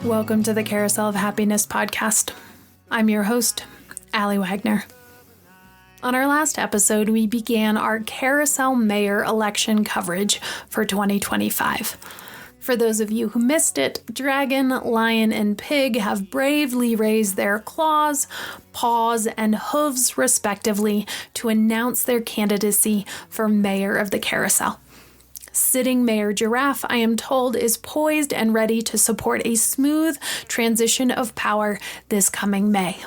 Welcome to the Carousel of Happiness podcast. I'm your host, Allie Wagner. On our last episode, we began our Carousel Mayor election coverage for 2025. For those of you who missed it, Dragon, Lion, and Pig have bravely raised their claws, paws, and hooves respectively to announce their candidacy for Mayor of the Carousel. Sitting Mayor Giraffe, I am told, is poised and ready to support a smooth transition of power this coming May.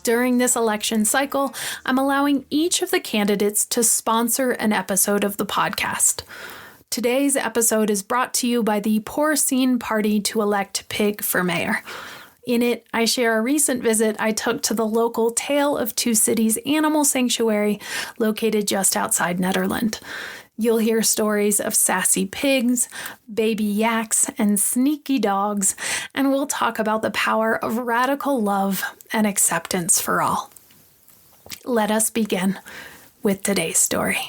During this election cycle, I'm allowing each of the candidates to sponsor an episode of the podcast. Today's episode is brought to you by the Porcine Party to elect Pig for mayor. In it, I share a recent visit I took to the local Tale of Two Cities animal sanctuary located just outside Nederland. You'll hear stories of sassy pigs, baby yaks, and sneaky dogs, and we'll talk about the power of radical love and acceptance for all. Let us begin with today's story.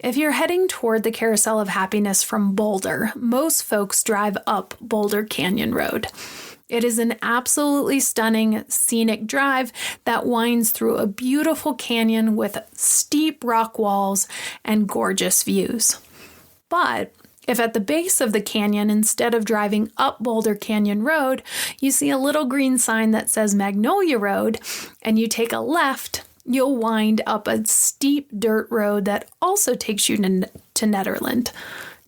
If you're heading toward the Carousel of Happiness from Boulder, most folks drive up Boulder Canyon Road. It is an absolutely stunning, scenic drive that winds through a beautiful canyon with steep rock walls and gorgeous views. But if at the base of the canyon, instead of driving up Boulder Canyon Road, you see a little green sign that says Magnolia Road, and you take a left, you'll wind up a steep dirt road that also takes you to Nederland.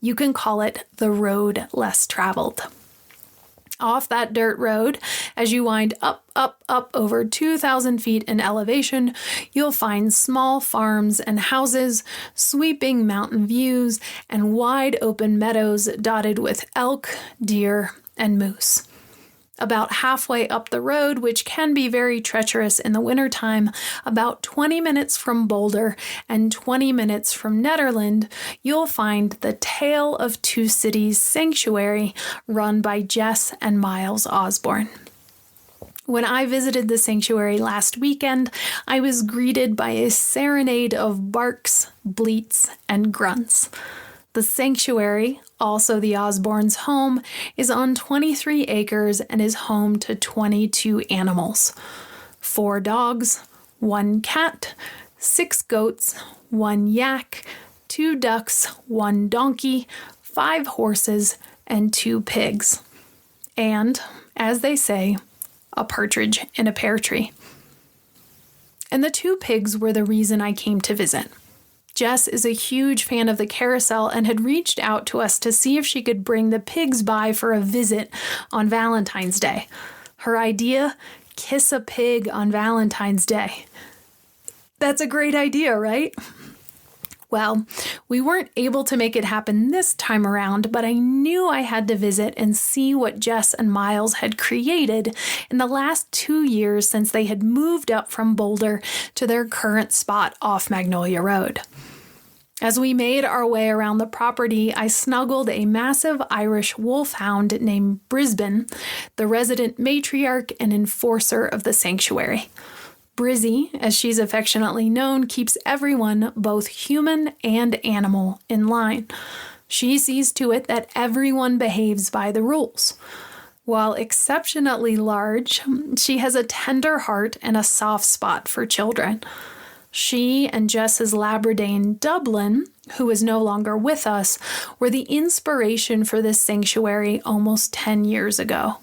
You can call it the road less traveled. Off that dirt road, as you wind up over 2,000 feet in elevation, you'll find small farms and houses, sweeping mountain views, and wide open meadows dotted with elk, deer, and moose. About halfway up the road, which can be very treacherous in the wintertime, about 20 minutes from Boulder and 20 minutes from Nederland, you'll find the Tale of Two Cities sanctuary run by Jess and Miles Osborne. When I visited the sanctuary last weekend, I was greeted by a serenade of barks, bleats, and grunts. The sanctuary, also the Osbornes' home, is on 23 acres and is home to 22 animals. 4 dogs, 1 cat, 6 goats, 1 yak, 2 ducks, 1 donkey, 5 horses, and 2 pigs. And, as they say, a partridge in a pear tree. And the 2 pigs were the reason I came to visit. Jess is a huge fan of the carousel and had reached out to us to see if she could bring the pigs by for a visit on Valentine's Day. Her idea? Kiss a pig on Valentine's Day. That's a great idea, right? Well, we weren't able to make it happen this time around, but I knew I had to visit and see what Jess and Miles had created in the last 2 years since they had moved up from Boulder to their current spot off Magnolia Road. As we made our way around the property, I snuggled a massive Irish wolfhound named Brisbane, the resident matriarch and enforcer of the sanctuary. Brizzy, as she's affectionately known, keeps everyone, both human and animal, in line. She sees to it that everyone behaves by the rules. While exceptionally large, she has a tender heart and a soft spot for children. She and Jess's Labradane Dublin, who is no longer with us, were the inspiration for this sanctuary almost 10 years ago.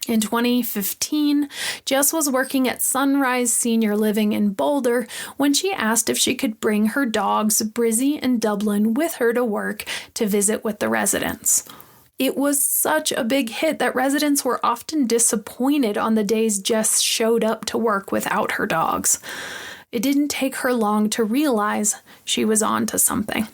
In 2015, Jess was working at Sunrise Senior Living in Boulder when she asked if she could bring her dogs, Brizzy and Dublin, with her to work to visit with the residents. It was such a big hit that residents were often disappointed on the days Jess showed up to work without her dogs. It didn't take her long to realize she was on to something.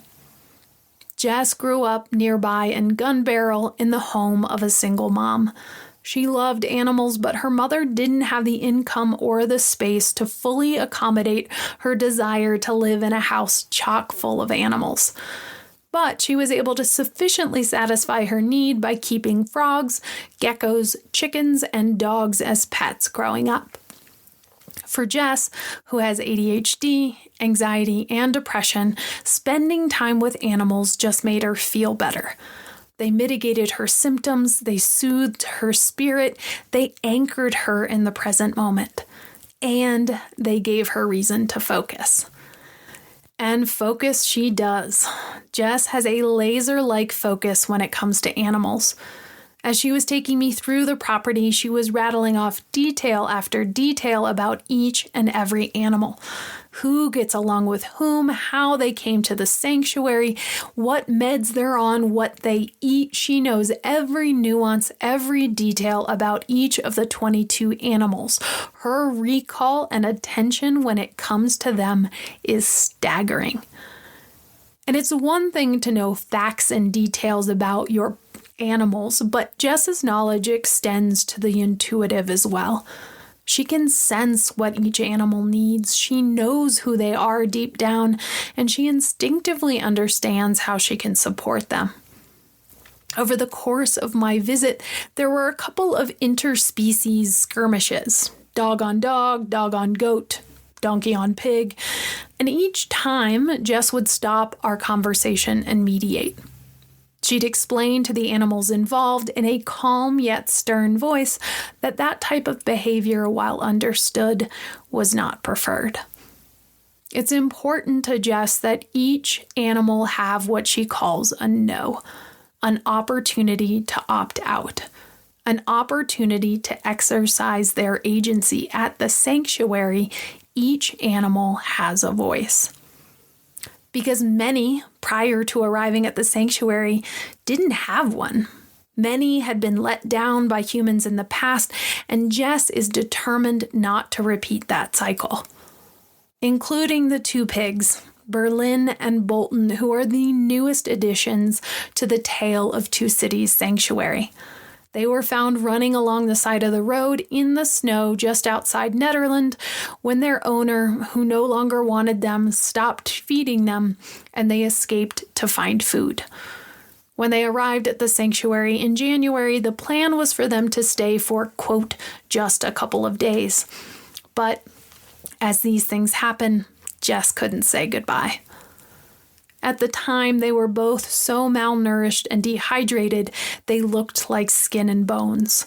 Jess grew up nearby in Gun Barrel in the home of a single mom. She loved animals, but her mother didn't have the income or the space to fully accommodate her desire to live in a house chock full of animals. But she was able to sufficiently satisfy her need by keeping frogs, geckos, chickens, and dogs as pets growing up. For Jess, who has ADHD, anxiety, and depression, spending time with animals just made her feel better. They mitigated her symptoms, they soothed her spirit, they anchored her in the present moment, and they gave her reason to focus. And focus she does. Jess has a laser-like focus when it comes to animals. As she was taking me through the property, she was rattling off detail after detail about each and every animal. Who gets along with whom, how they came to the sanctuary, what meds they're on, what they eat. She knows every nuance, every detail about each of the 22 animals. Her recall and attention when it comes to them is staggering. And it's one thing to know facts and details about your animals, but Jess's knowledge extends to the intuitive as well. She can sense what each animal needs. She knows who they are deep down, and she instinctively understands how she can support them. Over the course of my visit, there were a couple of interspecies skirmishes. Dog on dog, dog on goat, donkey on pig. And each time, Jess would stop our conversation and mediate. She'd explain to the animals involved in a calm yet stern voice that type of behavior, while understood, was not preferred. It's important to Jess that each animal have what she calls a no, an opportunity to opt out, an opportunity to exercise their agency. At the sanctuary, each animal has a voice. Because many, prior to arriving at the sanctuary, didn't have one. Many had been let down by humans in the past, and Jess is determined not to repeat that cycle. Including the two pigs, Berlin and Bolton, who are the newest additions to the Tale of Two Cities sanctuary. They were found running along the side of the road in the snow just outside Nederland when their owner, who no longer wanted them, stopped feeding them, and they escaped to find food. When they arrived at the sanctuary in January, the plan was for them to stay for, quote, just a couple of days. But as these things happen, Jess couldn't say goodbye. At the time, they were both so malnourished and dehydrated, they looked like skin and bones.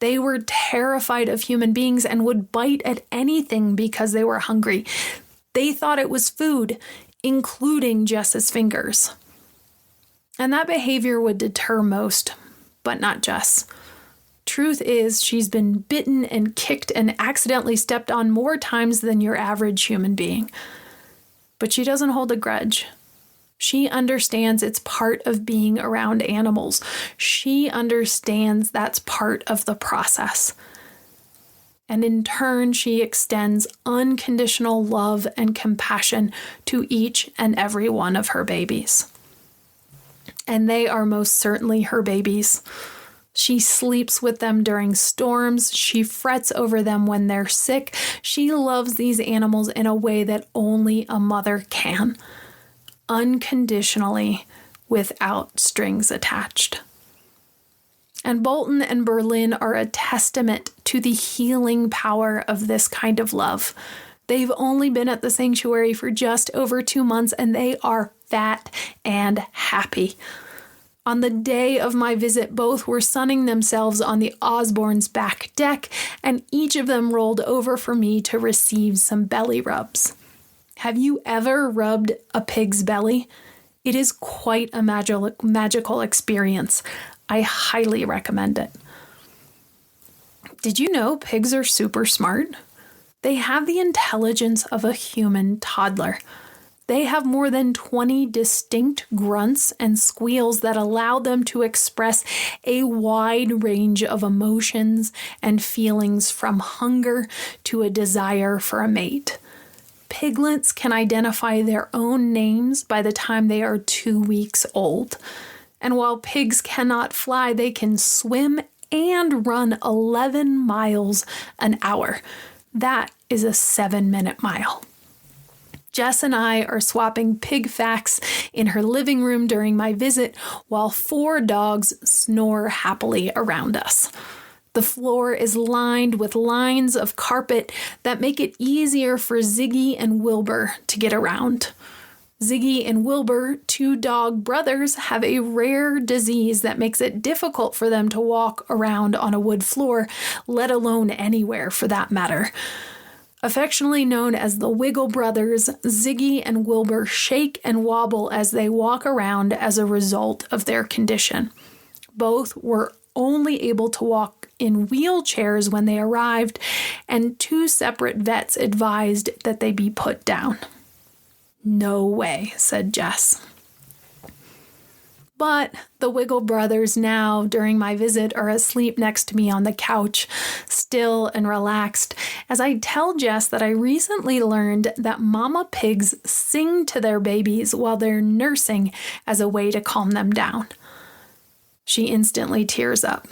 They were terrified of human beings and would bite at anything because they were hungry. They thought it was food, including Jess's fingers. And that behavior would deter most, but not Jess. Truth is, she's been bitten and kicked and accidentally stepped on more times than your average human being. But she doesn't hold a grudge. She understands it's part of being around animals. She understands that's part of the process. And in turn, she extends unconditional love and compassion to each and every one of her babies. And they are most certainly her babies. She sleeps with them during storms. She frets over them when they're sick. She loves these animals in a way that only a mother can. Unconditionally, without strings attached. And Bolton and Berlin are a testament to the healing power of this kind of love. They've only been at the sanctuary for just over 2 months, and they are fat and happy. On the day of my visit, both were sunning themselves on the Osborne's back deck, and each of them rolled over for me to receive some belly rubs. Have you ever rubbed a pig's belly? It is quite a magical experience. I highly recommend it. Did you know pigs are super smart? They have the intelligence of a human toddler. They have more than 20 distinct grunts and squeals that allow them to express a wide range of emotions and feelings, from hunger to a desire for a mate. Piglets can identify their own names by the time they are 2 weeks old. And while pigs cannot fly, they can swim and run 11 miles an hour. That is a 7-minute mile. Jess and I are swapping pig facts in her living room during my visit while 4 dogs snore happily around us. The floor is lined with lines of carpet that make it easier for Ziggy and Wilbur to get around. Ziggy and Wilbur, two dog brothers, have a rare disease that makes it difficult for them to walk around on a wood floor, let alone anywhere for that matter. Affectionately known as the Wiggle Brothers, Ziggy and Wilbur shake and wobble as they walk around as a result of their condition. Both were only able to walk in wheelchairs when they arrived, and two separate vets advised that they be put down. "No way," said Jess. But the Wiggle Brothers now, during my visit, are asleep next to me on the couch, still and relaxed, as I tell Jess that I recently learned that mama pigs sing to their babies while they're nursing as a way to calm them down. She instantly tears up.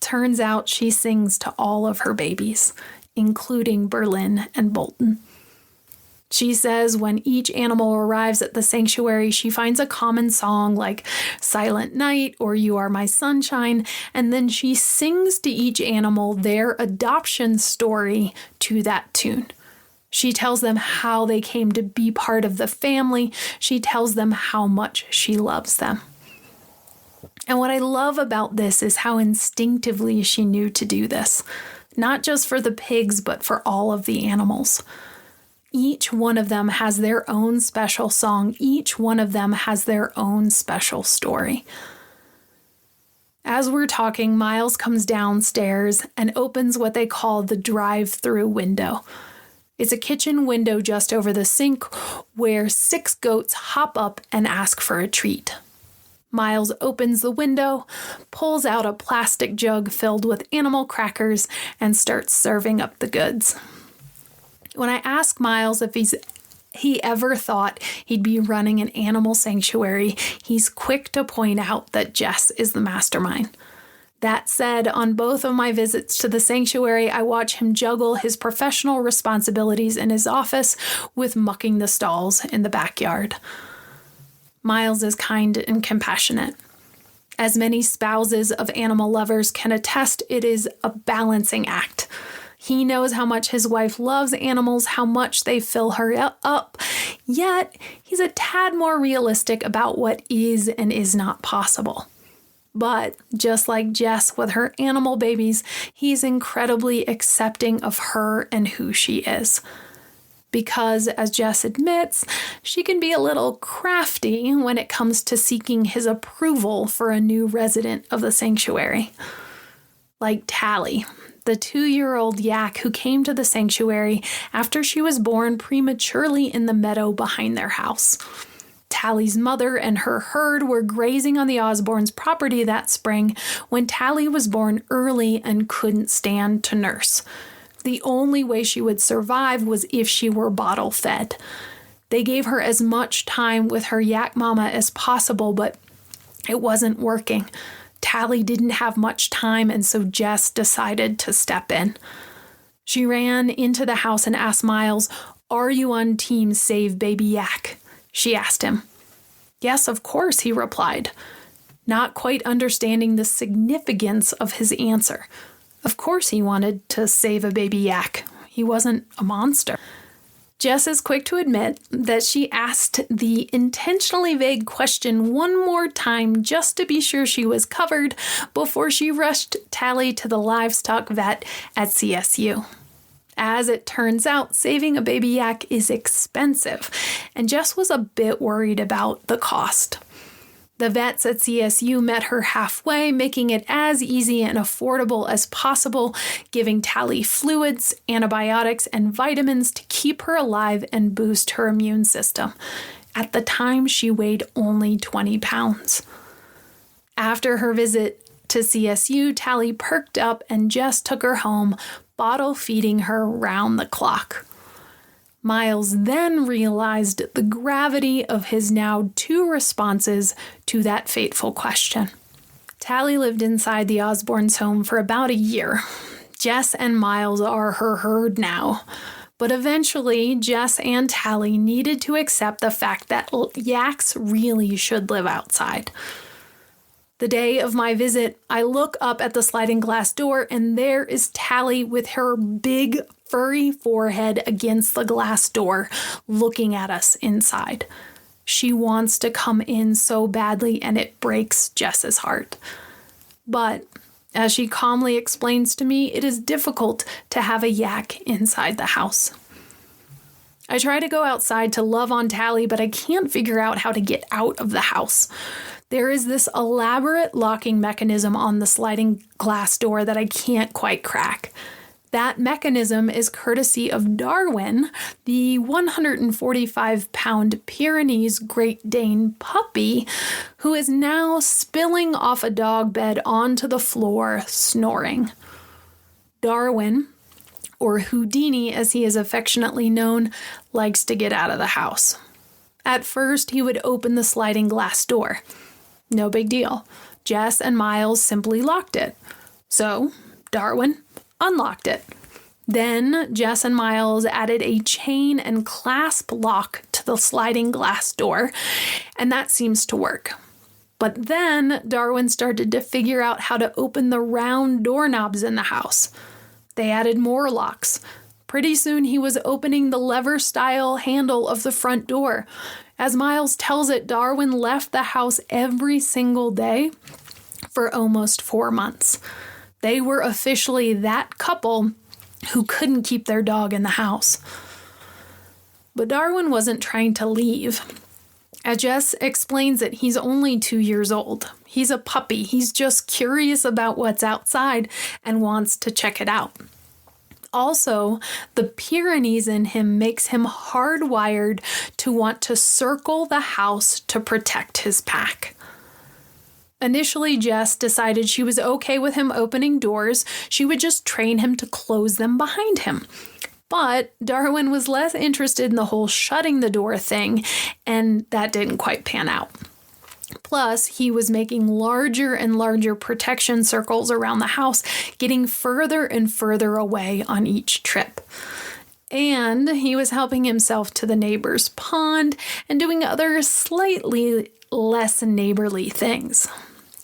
Turns out she sings to all of her babies, including Berlin and Bolton. She says when each animal arrives at the sanctuary, she finds a common song like Silent Night or You Are My Sunshine, and then she sings to each animal their adoption story to that tune. She tells them how they came to be part of the family. She tells them how much she loves them. And what I love about this is how instinctively she knew to do this, not just for the pigs, but for all of the animals. Each one of them has their own special song. Each one of them has their own special story. As we're talking, Miles comes downstairs and opens what they call the drive-through window. It's a kitchen window just over the sink where 6 goats hop up and ask for a treat. Miles opens the window, pulls out a plastic jug filled with animal crackers, and starts serving up the goods. When I ask Miles if he ever thought he'd be running an animal sanctuary, he's quick to point out that Jess is the mastermind. That said, on both of my visits to the sanctuary, I watch him juggle his professional responsibilities in his office with mucking the stalls in the backyard. Miles is kind and compassionate. As many spouses of animal lovers can attest, it is a balancing act. He knows how much his wife loves animals, how much they fill her up, yet he's a tad more realistic about what is and is not possible. But just like Jess with her animal babies, he's incredibly accepting of her and who she is. Because, as Jess admits, she can be a little crafty when it comes to seeking his approval for a new resident of the sanctuary. Like Tally, the 2-year-old yak who came to the sanctuary after she was born prematurely in the meadow behind their house. Tally's mother and her herd were grazing on the Osborne's property that spring when Tally was born early and couldn't stand to nurse. The only way she would survive was if she were bottle fed. They gave her as much time with her yak mama as possible, but it wasn't working. Tally didn't have much time, and so Jess decided to step in. She ran into the house and asked Miles, "Are you on Team Save Baby Yak?" She asked him. "Yes, of course," he replied, not quite understanding the significance of his answer. Of course he wanted to save a baby yak. He wasn't a monster. Jess is quick to admit that she asked the intentionally vague question one more time just to be sure she was covered before she rushed Tally to the livestock vet at CSU. As it turns out, saving a baby yak is expensive, and Jess was a bit worried about the cost. The vets at CSU met her halfway, making it as easy and affordable as possible, giving Tally fluids, antibiotics, and vitamins to keep her alive and boost her immune system. At the time, she weighed only 20 pounds. After her visit to CSU, Tally perked up and Jess took her home, bottle feeding her round the clock. Miles then realized the gravity of his now 2 responses to that fateful question. Tally lived inside the Osborne's home for about a year. Jess and Miles are her herd now. But eventually, Jess and Tally needed to accept the fact that yaks really should live outside. The day of my visit, I look up at the sliding glass door, and there is Tally with her big furry forehead against the glass door, looking at us inside. She wants to come in so badly, and it breaks Jess's heart. But as she calmly explains to me, it is difficult to have a yak inside the house. I try to go outside to love on Tally, but I can't figure out how to get out of the house. There is this elaborate locking mechanism on the sliding glass door that I can't quite crack. That mechanism is courtesy of Darwin, the 145-pound Pyrenees Great Dane puppy, who is now spilling off a dog bed onto the floor, snoring. Darwin, or Houdini as he is affectionately known, likes to get out of the house. At first, he would open the sliding glass door. No big deal. Jess and Miles simply locked it. So, Darwin unlocked it. Then, Jess and Miles added a chain and clasp lock to the sliding glass door, and that seems to work. But then, Darwin started to figure out how to open the round doorknobs in the house. They added more locks. Pretty soon, he was opening the lever-style handle of the front door. As Miles tells it, Darwin left the house every single day for almost 4 months. They were officially that couple who couldn't keep their dog in the house. But Darwin wasn't trying to leave. As Jess explains it, he's only 2 years old. He's a puppy. He's just curious about what's outside and wants to check it out. Also, the Pyrenees in him makes him hardwired to want to circle the house to protect his pack. Initially, Jess decided she was okay with him opening doors. She would just train him to close them behind him. But Darwin was less interested in the whole shutting the door thing, and that didn't quite pan out. Plus, he was making larger and larger protection circles around the house, getting further and further away on each trip. And he was helping himself to the neighbor's pond and doing other slightly less neighborly things.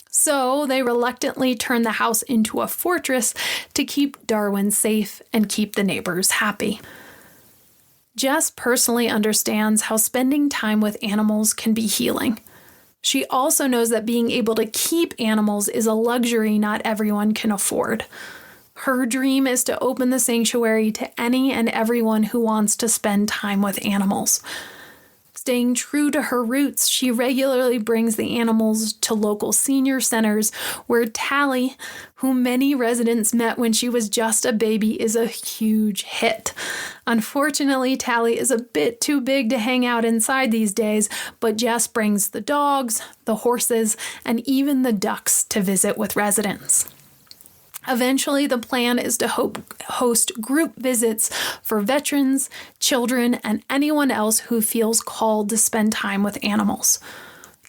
So they reluctantly turned the house into a fortress to keep Darwin safe and keep the neighbors happy. Jess personally understands how spending time with animals can be healing. She also knows that being able to keep animals is a luxury not everyone can afford. Her dream is to open the sanctuary to any and everyone who wants to spend time with animals. Staying true to her roots, she regularly brings the animals to local senior centers where Tally, whom many residents met when she was just a baby, is a huge hit. Unfortunately, Tally is a bit too big to hang out inside these days, but Jess brings the dogs, the horses, and even the ducks to visit with residents. Eventually, the plan is to host group visits for veterans, children, and anyone else who feels called to spend time with animals.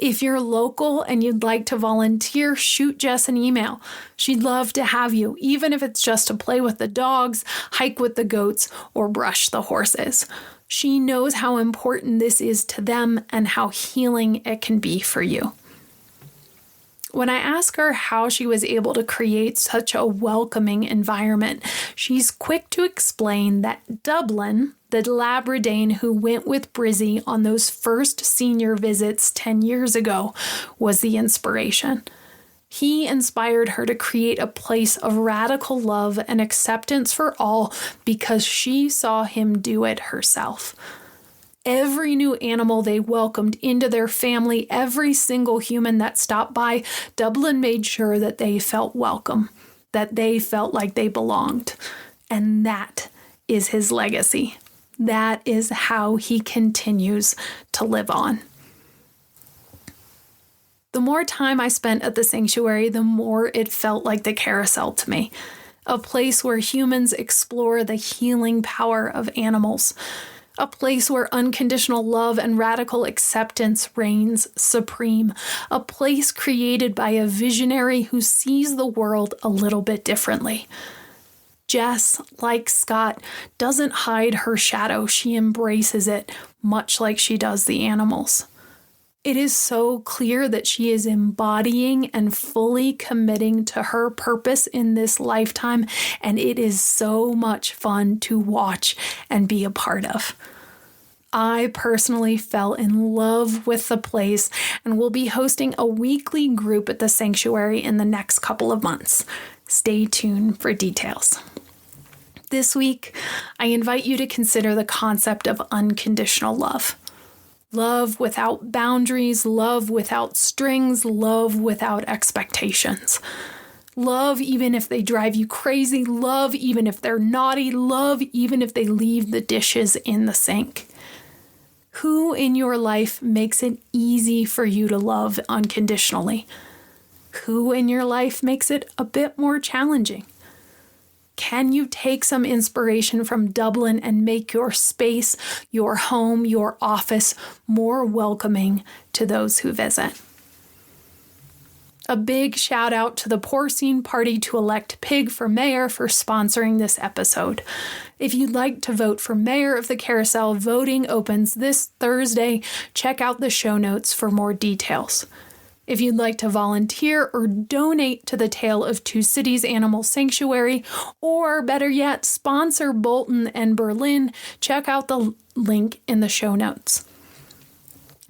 If you're local and you'd like to volunteer, shoot Jess an email. She'd love to have you, even if it's just to play with the dogs, hike with the goats, or brush the horses. She knows how important this is to them and how healing it can be for you. When I ask her how she was able to create such a welcoming environment, she's quick to explain that Dublin, the Labradane who went with Brizzy on those first senior visits 10 years ago, was the inspiration. He inspired her to create a place of radical love and acceptance for all because she saw him do it herself. Every new animal they welcomed into their family, every single human that stopped by, Dublin made sure that they felt welcome, that they felt like they belonged. And that is his legacy. That is how he continues to live on. The more time I spent at the sanctuary, the more it felt like the carousel to me. A place where humans explore the healing power of animals. A place where unconditional love and radical acceptance reigns supreme. A place created by a visionary who sees the world a little bit differently. Jess, like Scott, doesn't hide her shadow. She embraces it, much like she does the animals. It is so clear that she is embodying and fully committing to her purpose in this lifetime, and it is so much fun to watch and be a part of. I personally fell in love with the place and will be hosting a weekly group at the sanctuary in the next couple of months. Stay tuned for details. This week, I invite you to consider the concept of unconditional love. Love without boundaries, love without strings, love without expectations. Love even if they drive you crazy, love even if they're naughty, love even if they leave the dishes in the sink. Who in your life makes it easy for you to love unconditionally? Who in your life makes it a bit more challenging? Can you take some inspiration from Dublin and make your space, your home, your office more welcoming to those who visit? A big shout out to the Porcine Party to elect Pig for mayor for sponsoring this episode. If you'd like to vote for mayor of the Carousel, voting opens this Thursday. Check out the show notes for more details. If you'd like to volunteer or donate to the Tale of Two Cities Animal Sanctuary, or better yet, sponsor Bolton and Berlin, check out the link in the show notes.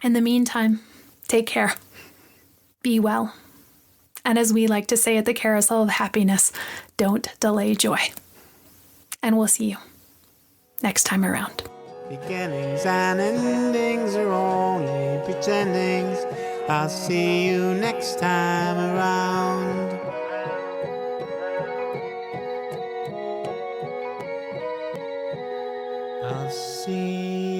In the meantime, take care. Be well. And as we like to say at the Carousel of Happiness, don't delay joy. And we'll see you next time around. Beginnings and endings are only pretendings. I'll see you next time around. I'll see